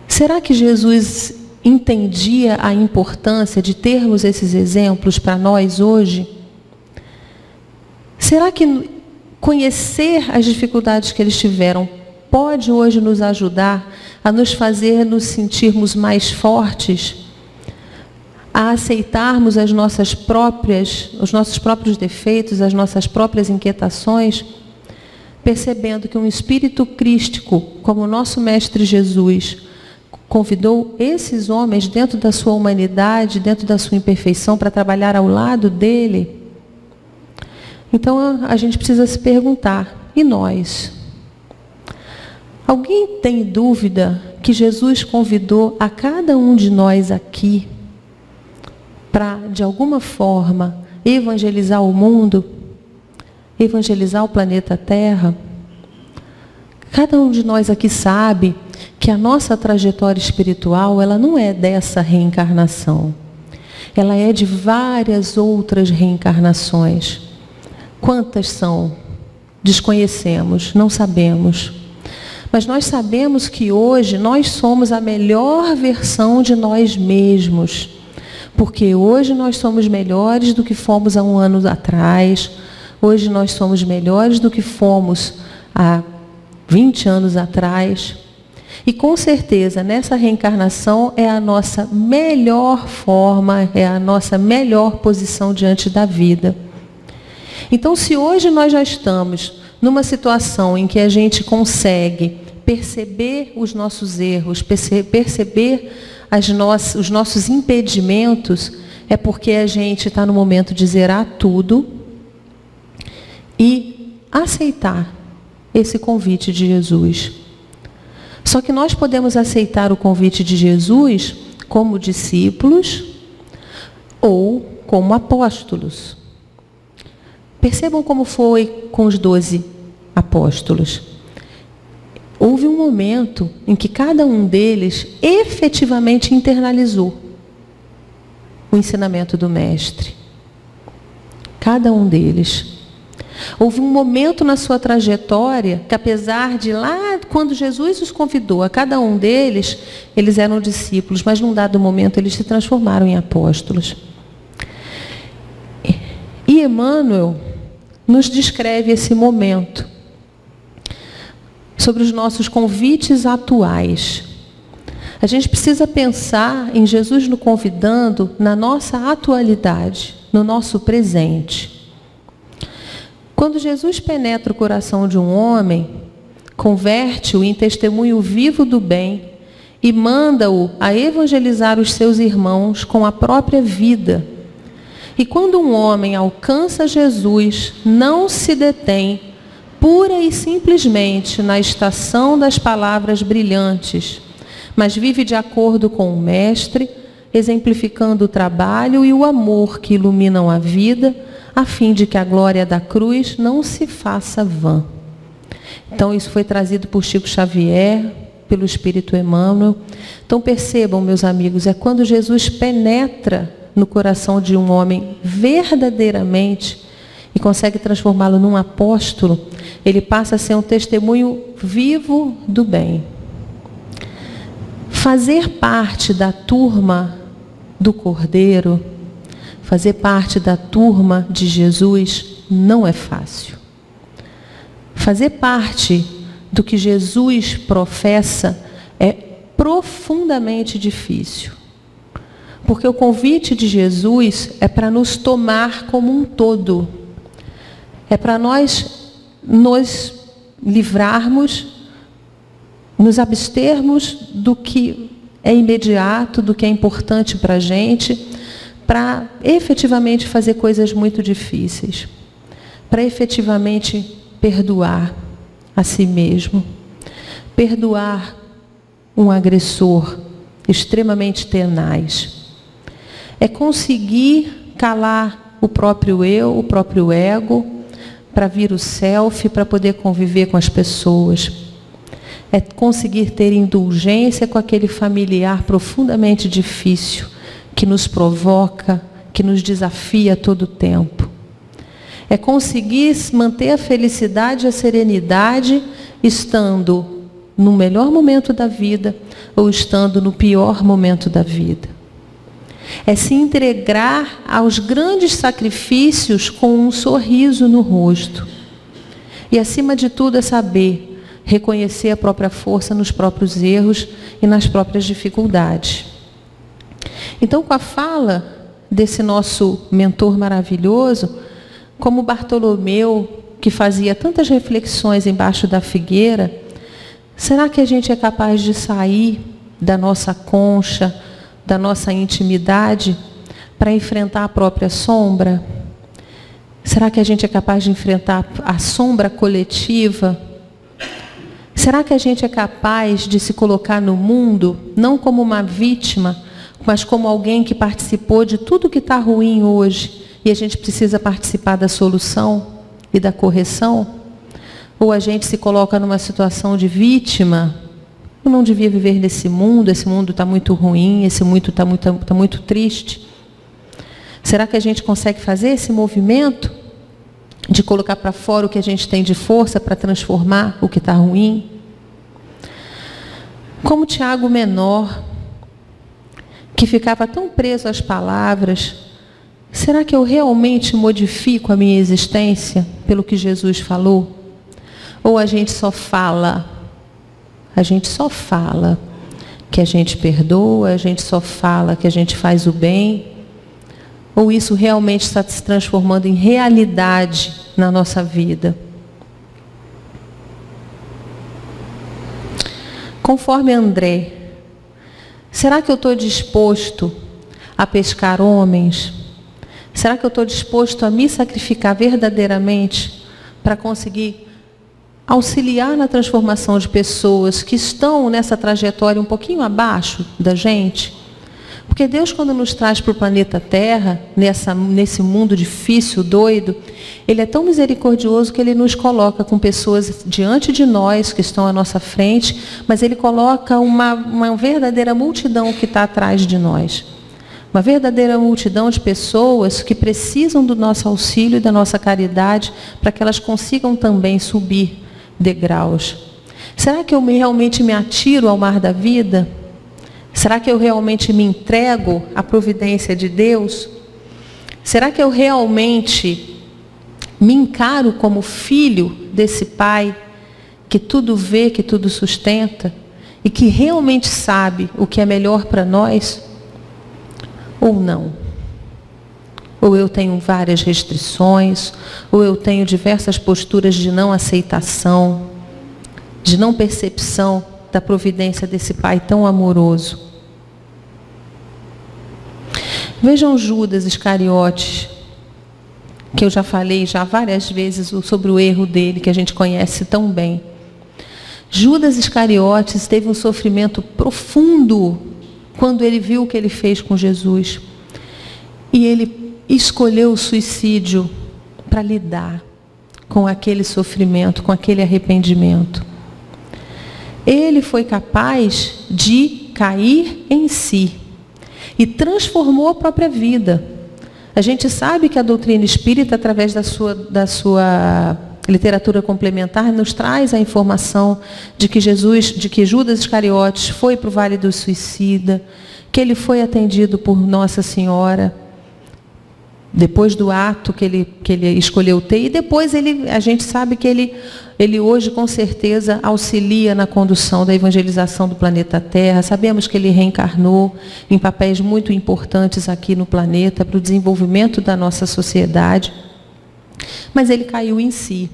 Será que Jesus entendia a importância de termos esses exemplos para nós hoje? Será que conhecer as dificuldades que eles tiveram pode hoje nos ajudar a nos fazer nos sentirmos mais fortes, a aceitarmos os nossos próprios defeitos, as nossas próprias inquietações, percebendo que um espírito crístico, como o nosso Mestre Jesus, convidou esses homens dentro da sua humanidade, dentro da sua imperfeição, para trabalhar ao lado dele? Então a gente precisa se perguntar, e nós? Alguém tem dúvida que Jesus convidou a cada um de nós aqui para, de alguma forma, evangelizar o mundo, evangelizar o planeta Terra? Cada um de nós aqui sabe que a nossa trajetória espiritual, ela não é dessa reencarnação. Ela é de várias outras reencarnações. Quantas são? Desconhecemos, não sabemos. Mas nós sabemos que hoje nós somos a melhor versão de nós mesmos. Porque hoje nós somos melhores do que fomos há um ano atrás. Hoje nós somos melhores do que fomos há 20 anos atrás. E com certeza, nessa reencarnação é a nossa melhor forma, é a nossa melhor posição diante da vida. Então, se hoje nós já estamos numa situação em que a gente consegue perceber os nossos erros, perceber os nossos impedimentos, é porque a gente está no momento de zerar tudo e aceitar esse convite de Jesus. Só que nós podemos aceitar o convite de Jesus como discípulos ou como apóstolos. Percebam como foi com os 12 apóstolos. Houve um momento em que cada um deles efetivamente internalizou o ensinamento do Mestre. Cada um deles. Houve um momento na sua trajetória que, apesar de lá, quando Jesus os convidou, a cada um deles, eles eram discípulos, mas num dado momento eles se transformaram em apóstolos. E Emmanuel nos descreve esse momento sobre os nossos convites atuais. A gente precisa pensar em Jesus nos convidando na nossa atualidade, no nosso presente. Quando Jesus penetra o coração de um homem, converte-o em testemunho vivo do bem e manda-o a evangelizar os seus irmãos com a própria vida. E quando um homem alcança Jesus, não se detém pura e simplesmente na estação das palavras brilhantes, mas vive de acordo com o Mestre, exemplificando o trabalho e o amor que iluminam a vida, a fim de que a glória da cruz não se faça vã. Então, isso foi trazido por Chico Xavier, pelo Espírito Emmanuel. Então, percebam, meus amigos, é quando Jesus penetra no coração de um homem verdadeiramente e consegue transformá-lo num apóstolo, ele passa a ser um testemunho vivo do bem. Fazer parte da turma do Cordeiro, fazer parte da turma de Jesus não é fácil. Fazer parte do que Jesus professa é profundamente difícil. Porque o convite de Jesus é para nos tomar como um todo. É para nós nos livrarmos, nos abstermos do que é imediato, do que é importante para a gente, para efetivamente fazer coisas muito difíceis, para efetivamente perdoar a si mesmo, perdoar um agressor extremamente tenaz. É conseguir calar o próprio eu, o próprio ego, para vir o self, para poder conviver com as pessoas. É conseguir ter indulgência com aquele familiar profundamente difícil, que nos provoca, que nos desafia a todo tempo. É conseguir manter a felicidade e a serenidade, estando no melhor momento da vida ou estando no pior momento da vida. É se entregar aos grandes sacrifícios com um sorriso no rosto. E, acima de tudo, é saber reconhecer a própria força nos próprios erros e nas próprias dificuldades. Então, com a fala desse nosso mentor maravilhoso, como Bartolomeu, que fazia tantas reflexões embaixo da figueira, será que a gente é capaz de sair da nossa concha, da nossa intimidade, para enfrentar a própria sombra? Será que a gente é capaz de enfrentar a sombra coletiva? Será que a gente é capaz de se colocar no mundo, não como uma vítima, mas como alguém que participou de tudo que está ruim hoje, e a gente precisa participar da solução e da correção? Ou a gente se coloca numa situação de vítima? Eu não devia viver nesse mundo, esse mundo está muito ruim, esse mundo está muito triste. Será que a gente consegue fazer esse movimento de colocar para fora o que a gente tem de força para transformar o que está ruim? Como Tiago menor, que ficava tão preso às palavras, será que eu realmente modifico a minha existência pelo que Jesus falou? Ou a gente só fala? A gente só fala que a gente perdoa, a gente só fala que a gente faz o bem? Ou isso realmente está se transformando em realidade na nossa vida? Conforme André, será que eu estou disposto a pescar homens? Será que eu estou disposto a me sacrificar verdadeiramente para conseguir auxiliar na transformação de pessoas que estão nessa trajetória um pouquinho abaixo da gente? Porque Deus, quando nos traz para o planeta Terra, nesse mundo difícil, doido, Ele é tão misericordioso que Ele nos coloca com pessoas diante de nós, que estão à nossa frente, mas Ele coloca uma verdadeira multidão que está atrás de nós. Uma verdadeira multidão de pessoas que precisam do nosso auxílio e da nossa caridade para que elas consigam também subir degraus. Será que eu realmente me atiro ao mar da vida? Será que eu realmente me entrego à providência de Deus? Será que eu realmente me encaro como filho desse Pai que tudo vê, que tudo sustenta e que realmente sabe o que é melhor para nós? Ou não? Ou eu tenho várias restrições, ou eu tenho diversas posturas de não aceitação, de não percepção da providência desse Pai tão amoroso. Vejam Judas Iscariotes, que eu já falei várias vezes sobre o erro dele, que a gente conhece tão bem. Judas Iscariotes teve um sofrimento profundo quando ele viu o que ele fez com Jesus. E ele escolheu o suicídio para lidar com aquele sofrimento, com aquele arrependimento. Ele foi capaz de cair em si e transformou a própria vida. A gente sabe que a doutrina espírita, através da sua literatura complementar, nos traz a informação de que Judas Iscariotes foi para o Vale do Suicida, que ele foi atendido por Nossa Senhora, depois do ato que ele escolheu ter, e depois a gente sabe que ele hoje com certeza auxilia na condução da evangelização do planeta Terra. Sabemos que ele reencarnou em papéis muito importantes aqui no planeta para o desenvolvimento da nossa sociedade, mas ele caiu em si.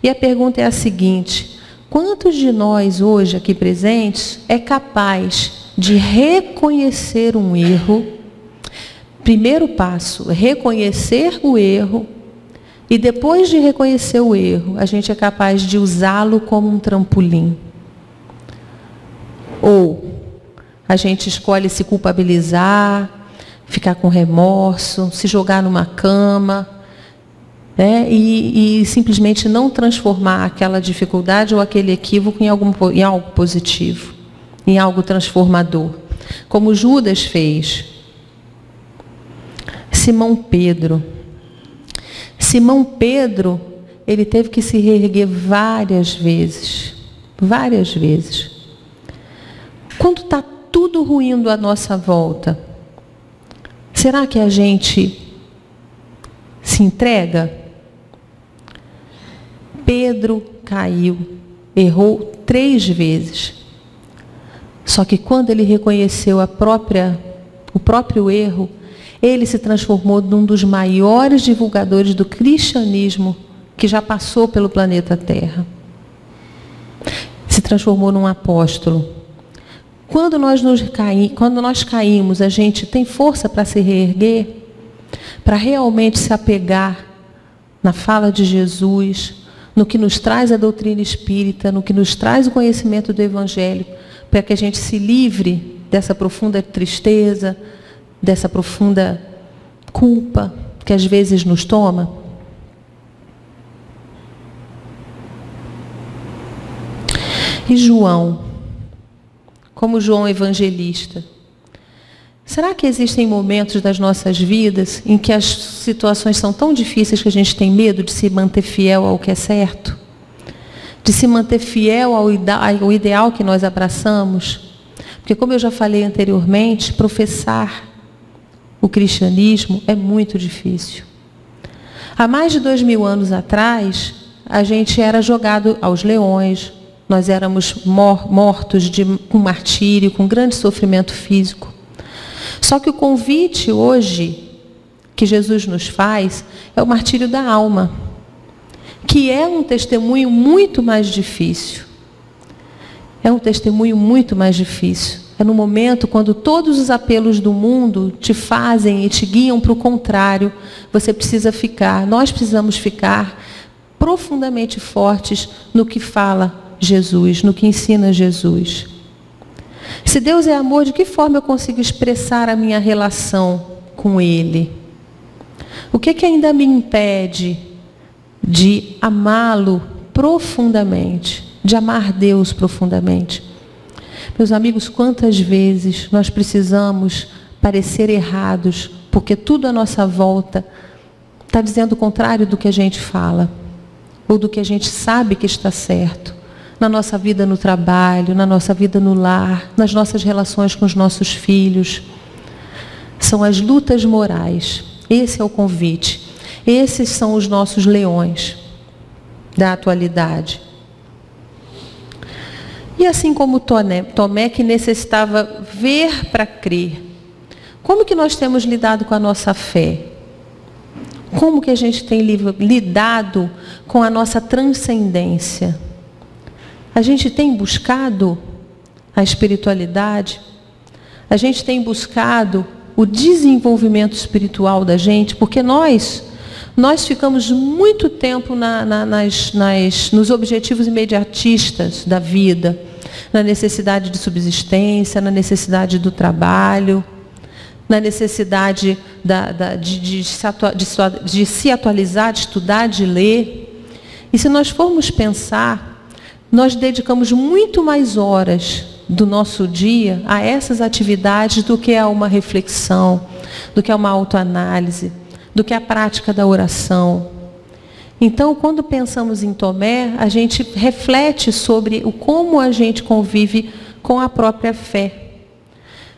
E a pergunta é a seguinte: quantos de nós hoje aqui presentes é capaz de reconhecer um erro? Primeiro passo, reconhecer o erro, e depois de reconhecer o erro, a gente é capaz de usá-lo como um trampolim. Ou a gente escolhe se culpabilizar, ficar com remorso, se jogar numa cama, né, e simplesmente não transformar aquela dificuldade ou aquele equívoco em algo positivo, em algo transformador, como Judas fez. Simão Pedro, ele teve que se reerguer várias vezes. Quando está tudo ruindo à nossa volta, será que a gente se entrega? Pedro caiu, errou 3 vezes. Só que quando ele reconheceu o próprio erro, ele se transformou num dos maiores divulgadores do cristianismo que já passou pelo planeta Terra. Se transformou num apóstolo. Quando nós caímos, a gente tem força para se reerguer, para realmente se apegar na fala de Jesus, no que nos traz a doutrina espírita, no que nos traz o conhecimento do Evangelho, para que a gente se livre dessa profunda tristeza, dessa profunda culpa que às vezes nos toma? E João, como João Evangelista, será que existem momentos das nossas vidas em que as situações são tão difíceis que a gente tem medo de se manter fiel ao que é certo? De se manter fiel ao ideal que nós abraçamos? Porque, como eu já falei anteriormente, professar o cristianismo é muito difícil. Há mais de 2000 anos atrás, a gente era jogado aos leões, nós éramos mortos com martírio, com grande sofrimento físico. Só que o convite hoje que Jesus nos faz é o martírio da alma, que é um testemunho muito mais difícil. É um testemunho muito mais difícil. É no momento quando todos os apelos do mundo te fazem e te guiam para o contrário. Você precisa ficar, nós precisamos ficar profundamente fortes no que fala Jesus, no que ensina Jesus. Se Deus é amor, de que forma eu consigo expressar a minha relação com Ele? O que que ainda me impede de amá-lo profundamente, de amar Deus profundamente? Meus amigos, quantas vezes nós precisamos parecer errados, porque tudo à nossa volta está dizendo o contrário do que a gente fala, ou do que a gente sabe que está certo. Na nossa vida no trabalho, na nossa vida no lar, nas nossas relações com os nossos filhos. São as lutas morais. Esse é o convite. Esses são os nossos leões da atualidade. E assim como Tomé, que necessitava ver para crer, como que nós temos lidado com a nossa fé? Como que a gente tem lidado com a nossa transcendência? A gente tem buscado a espiritualidade? A gente tem buscado o desenvolvimento espiritual da gente? Porque nós ficamos muito tempo nos objetivos imediatistas da vida, na necessidade de subsistência, na necessidade do trabalho, na necessidade de se atualizar, de estudar, de ler. E se nós formos pensar, nós dedicamos muito mais horas do nosso dia a essas atividades do que a uma reflexão, do que a uma autoanálise, do que a prática da oração. Então, quando pensamos em Tomé, a gente reflete sobre como a gente convive com a própria fé.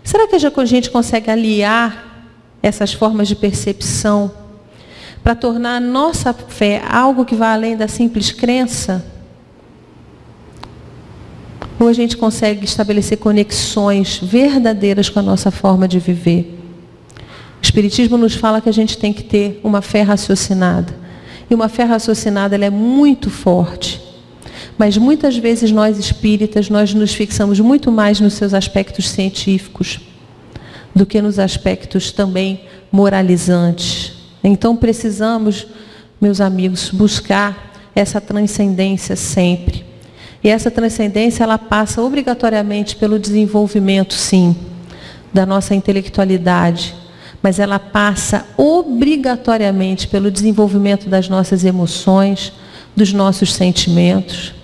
Será que a gente consegue aliar essas formas de percepção para tornar a nossa fé algo que vai além da simples crença? Ou a gente consegue estabelecer conexões verdadeiras com a nossa forma de viver? O Espiritismo nos fala que a gente tem que ter uma fé raciocinada. E uma fé raciocinada, ela é muito forte. Mas muitas vezes nós espíritas, nós nos fixamos muito mais nos seus aspectos científicos do que nos aspectos também moralizantes. Então precisamos, meus amigos, buscar essa transcendência sempre. E essa transcendência, ela passa obrigatoriamente pelo desenvolvimento, sim, da nossa intelectualidade, mas ela passa obrigatoriamente pelo desenvolvimento das nossas emoções, dos nossos sentimentos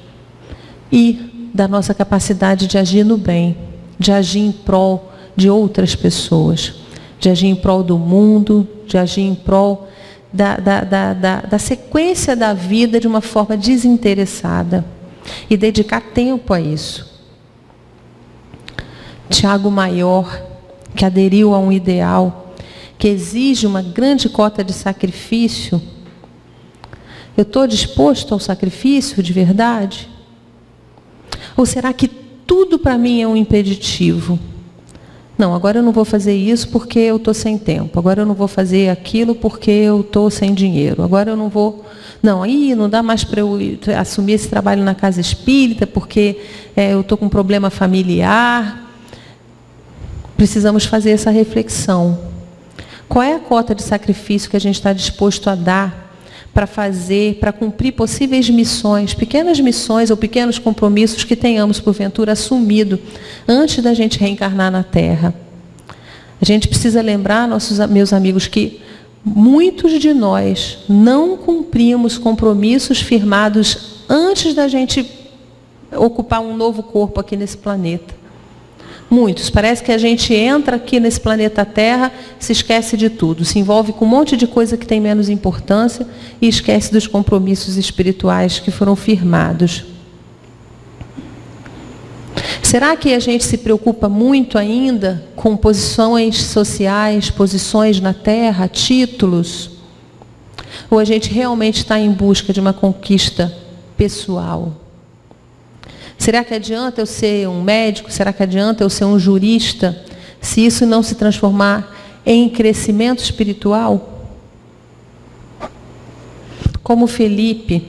e da nossa capacidade de agir no bem, de agir em prol de outras pessoas, de agir em prol do mundo, de agir em prol da sequência da vida de uma forma desinteressada. E dedicar tempo a isso. Tiago Maior, que aderiu a um ideal que exige uma grande cota de sacrifício. Eu estou disposto ao sacrifício de verdade? Ou será que tudo para mim é um impeditivo? Não, agora eu não vou fazer isso porque eu estou sem tempo. Agora eu não vou fazer aquilo porque eu estou sem dinheiro. Agora eu não vou... Não, aí não dá mais para eu assumir esse trabalho na casa espírita porque eu estou com um problema familiar. Precisamos fazer essa reflexão. Qual é a cota de sacrifício que a gente está disposto a dar para fazer, para cumprir possíveis missões, pequenas missões ou pequenos compromissos que tenhamos, porventura, assumido antes da gente reencarnar na Terra. A gente precisa lembrar, meus amigos, que muitos de nós não cumprimos compromissos firmados antes da gente ocupar um novo corpo aqui nesse planeta. Muitos. Parece que a gente entra aqui nesse planeta Terra, se esquece de tudo, se envolve com um monte de coisa que tem menos importância e esquece dos compromissos espirituais que foram firmados. Será que a gente se preocupa muito ainda com posições sociais, posições na Terra, títulos? Ou a gente realmente está em busca de uma conquista pessoal? Será que adianta eu ser um médico? Será que adianta eu ser um jurista? Se isso não se transformar em crescimento espiritual? Como Felipe,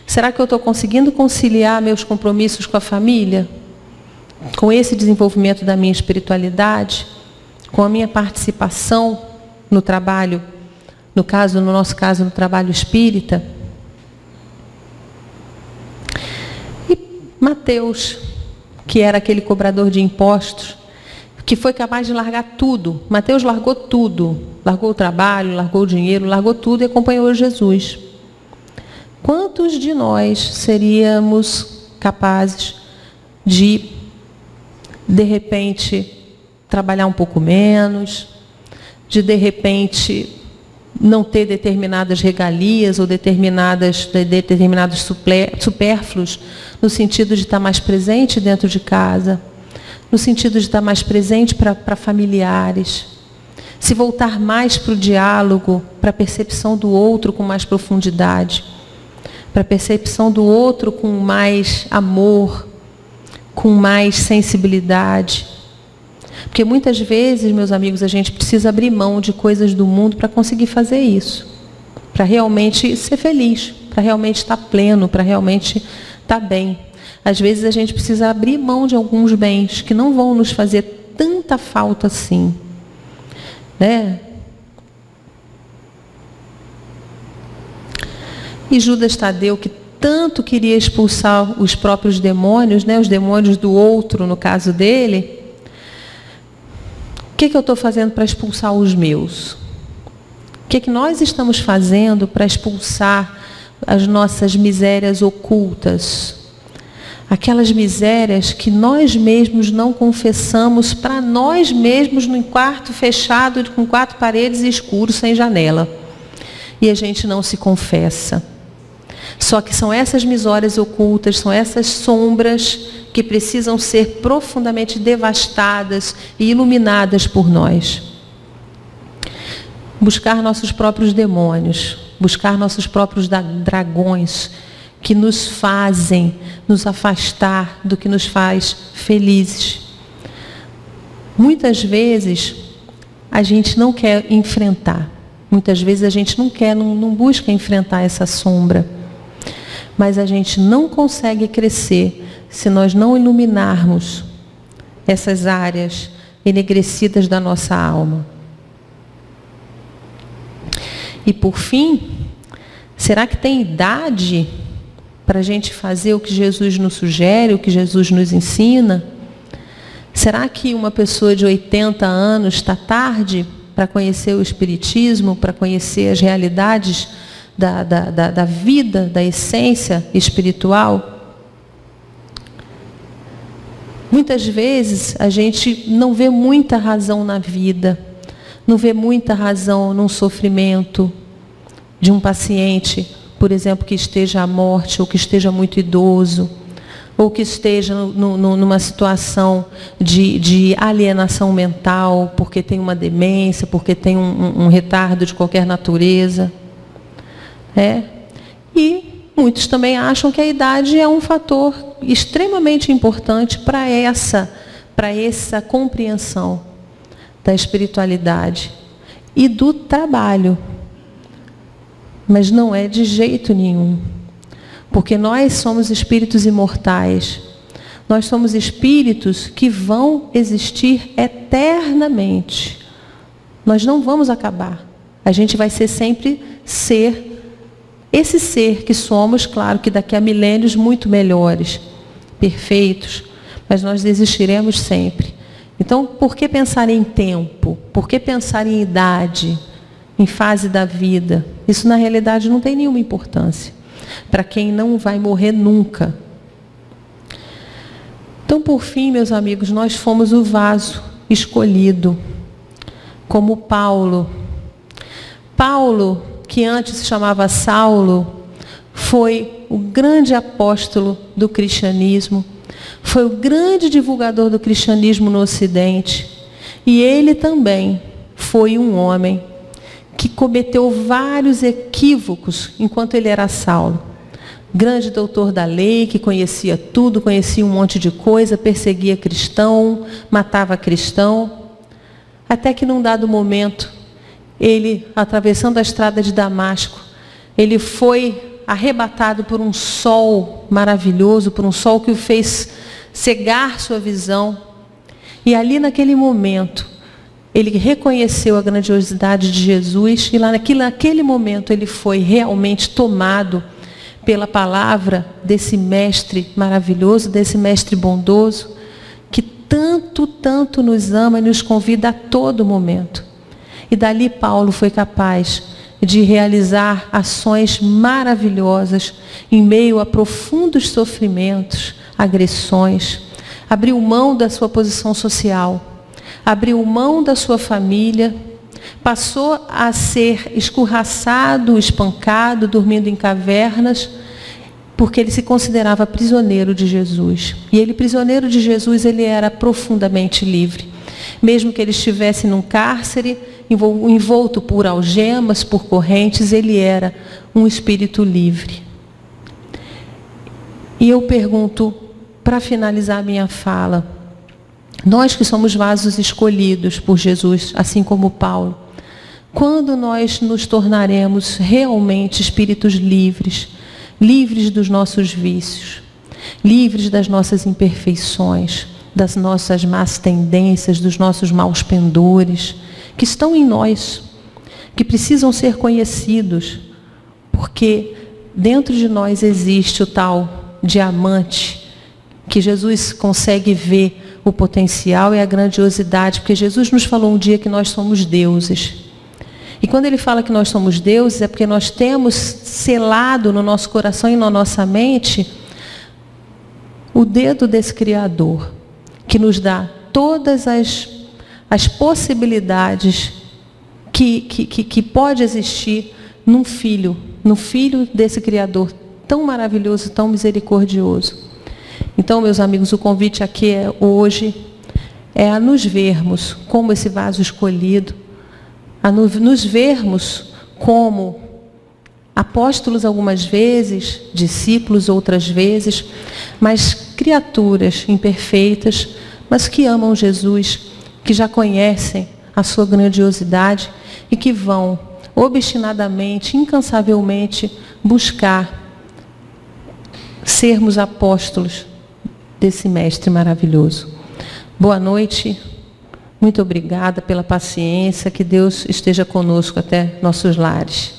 será que eu estou conseguindo conciliar meus compromissos com a família? Com esse desenvolvimento da minha espiritualidade? Com a minha participação no trabalho, no nosso caso, no trabalho espírita? Mateus, que era aquele cobrador de impostos, que foi capaz de largar tudo. Mateus largou tudo. Largou o trabalho, largou o dinheiro, largou tudo e acompanhou Jesus. Quantos de nós seríamos capazes de repente, trabalhar um pouco menos, de repente, não ter determinadas regalias ou determinados supérfluos, no sentido de estar mais presente dentro de casa, no sentido de estar mais presente para familiares, se voltar mais para o diálogo, para a percepção do outro com mais profundidade, para a percepção do outro com mais amor, com mais sensibilidade. Porque muitas vezes, meus amigos, a gente precisa abrir mão de coisas do mundo para conseguir fazer isso. Para realmente ser feliz, para realmente estar pleno, para realmente estar bem. Às vezes a gente precisa abrir mão de alguns bens que não vão nos fazer tanta falta assim. Né? E Judas Tadeu, que tanto queria expulsar os próprios demônios, né, os demônios do outro, no caso dele, o que eu estou fazendo para expulsar os meus? O que nós estamos fazendo para expulsar as nossas misérias ocultas? Aquelas misérias que nós mesmos não confessamos para nós mesmos num quarto fechado, com 4 paredes e escuro, sem janela. E a gente não se confessa. Só que são essas misérias ocultas, são essas sombras que precisam ser profundamente devastadas e iluminadas por nós. Buscar nossos próprios demônios, buscar nossos próprios dragões, que nos fazem nos afastar do que nos faz felizes. Muitas vezes a gente não quer enfrentar, muitas vezes a gente não busca enfrentar essa sombra, mas a gente não consegue crescer se nós não iluminarmos essas áreas enegrecidas da nossa alma. E por fim, será que tem idade para a gente fazer o que Jesus nos sugere, o que Jesus nos ensina? Será que uma pessoa de 80 anos está tarde para conhecer o Espiritismo, para conhecer as realidades da vida, da essência espiritual? Muitas vezes a gente não vê muita razão na vida, não vê muita razão num sofrimento de um paciente, por exemplo, que esteja à morte, ou que esteja muito idoso, ou que esteja numa situação de alienação mental, porque tem uma demência, porque tem um retardo de qualquer natureza. E muitos também acham que a idade é um fator extremamente importante para essa compreensão da espiritualidade e do trabalho. Mas não é de jeito nenhum. Porque nós somos espíritos imortais. Nós somos espíritos que vão existir eternamente. Nós não vamos acabar. A gente vai sempre ser esse ser que somos, claro que daqui a milênios muito melhores, perfeitos, mas nós existiremos sempre. Então, por que pensar em tempo? Por que pensar em idade, em fase da vida? Isso, na realidade, não tem nenhuma importância para quem não vai morrer nunca. Então, por fim, meus amigos, nós fomos o vaso escolhido, como Paulo. Paulo, que antes se chamava Saulo, foi o grande apóstolo do cristianismo, foi o grande divulgador do cristianismo no Ocidente. E ele também foi um homem que cometeu vários equívocos enquanto ele era Saulo. Grande doutor da lei, que conhecia tudo, conhecia um monte de coisa, perseguia cristão, matava cristão, até que num dado momento, ele, atravessando a estrada de Damasco, ele foi arrebatado por um sol maravilhoso, por um sol que o fez cegar sua visão. E ali naquele momento, ele reconheceu a grandiosidade de Jesus, e lá naquele momento ele foi realmente tomado pela palavra desse mestre maravilhoso, desse mestre bondoso, que tanto, tanto nos ama e nos convida a todo momento. E dali Paulo foi capaz de realizar ações maravilhosas em meio a profundos sofrimentos, agressões. Abriu mão da sua posição social, abriu mão da sua família, passou a ser escorraçado, espancado, dormindo em cavernas, porque ele se considerava prisioneiro de Jesus. E ele, prisioneiro de Jesus, ele era profundamente livre. Mesmo que ele estivesse num cárcere, envolto por algemas, por correntes, ele era um espírito livre. E eu pergunto, para finalizar a minha fala, nós que somos vasos escolhidos por Jesus, assim como Paulo, quando nós nos tornaremos realmente espíritos livres, livres dos nossos vícios, livres das nossas imperfeições, das nossas más tendências, dos nossos maus pendores, que estão em nós, que precisam ser conhecidos, porque dentro de nós existe o tal diamante, que Jesus consegue ver o potencial e a grandiosidade, porque Jesus nos falou um dia que nós somos deuses. E quando ele fala que nós somos deuses, é porque nós temos selado no nosso coração e na nossa mente o dedo desse Criador, que nos dá todas as possibilidades que pode existir no filho desse Criador tão maravilhoso, tão misericordioso. Então, meus amigos, o convite aqui hoje é a nos vermos como esse vaso escolhido, a nos vermos como apóstolos algumas vezes, discípulos outras vezes, mas criaturas imperfeitas, mas que amam Jesus, que já conhecem a sua grandiosidade e que vão obstinadamente, incansavelmente buscar sermos apóstolos desse mestre maravilhoso. Boa noite, muito obrigada pela paciência, que Deus esteja conosco até nossos lares.